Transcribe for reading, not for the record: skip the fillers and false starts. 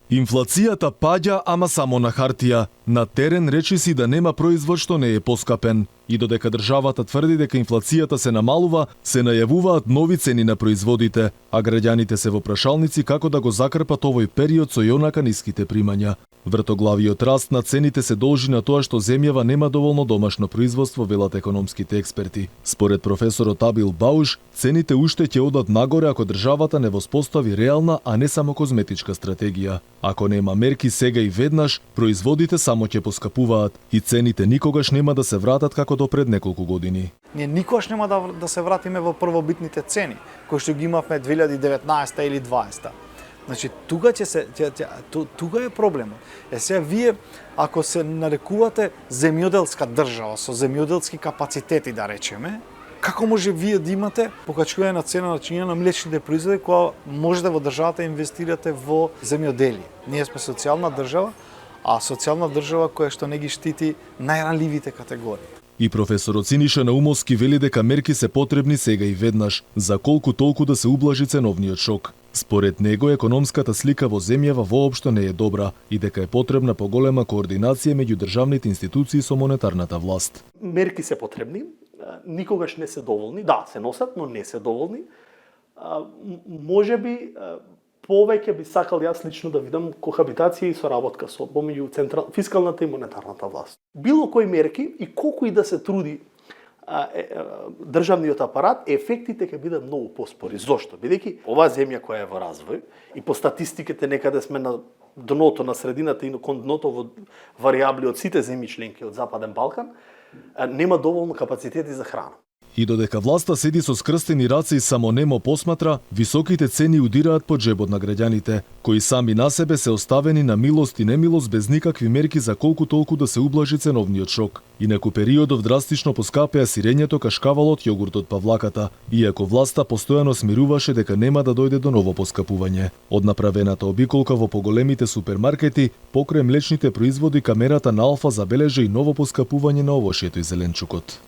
Инфлацијата паѓа, ама само на хартија. На терен речиси да нема производ што не е поскапен. И додека државата тврди дека инфлацијата се намалува, се најавуваат нови цени на производите, а граѓаните се во прашалници како да го закрпат овој период со јонака ниските примања. Вртоглавиот раст на цените се должи на тоа што земјава нема доволно домашно производство, велат економските експерти. Според професорот Абил Бауш, цените уште ќе одат нагоре ако државата не воспостави реална, а не само козметичка стратегија. Ако нема мерки сега и веднаш, производите само ќе поскапуваат и цените никогаш нема да се вратат како до пред неколку години. Ние никогаш нема да се вратиме во првобитните цени, кои што ги имавме 2019 или 2020. Значи, тука е проблемот. Сега вие, ако се нарекувате земјоделска држава, со земјоделски капацитети, да речеме, како може вие да имате покачување на цена на чинија на млечните производи, кога можете во државата инвестирате во земјоделие? Ние сме социјална држава, а социјална држава која што не ги штити најранливите категории. И професорот Синиша Наумовски вели дека мерки се потребни сега и веднаш, за колку толку да се ублажи ценовниот шок. Според него, економската слика во земјава воопшто не е добра и дека е потребна поголема координација меѓу државните институции со монетарната власт. Мерки се потребни, никогаш не се доволни, да, се носат, но не се доволни. Можеби повеќе би сакал јас лично да видам кохабитација и соработка со помеѓу фискалната и монетарната власт. Било кои мерки и колку и да се труди државниот апарат, ефектите ќе бидат многу поспори. Зошто? Бидејќи оваа земја која е во развој и по статистиките некаде сме на дното, на средината и кон дното во варијабли од сите земји членки од Западен Балкан, нема доволно капацитети за храна. И додека власта седи со скрстени раце и само немо посматра, високите цени удираат по джебот на граѓаните, кои сами на себе се оставени на милост и немилост без никакви мерки за колку толку да се ублажи ценовниот шок. Инаку периодов драстично поскапеа сирењето, кашкавалот, јогуртот, павлаката, иако власта постојано смируваше дека нема да дојде до ново поскапување. Од направената обиколка во поголемите супермаркети, покрај млечните производи, камерата на Алфа забележа и ново поскапување на овошјето и зеленчукот.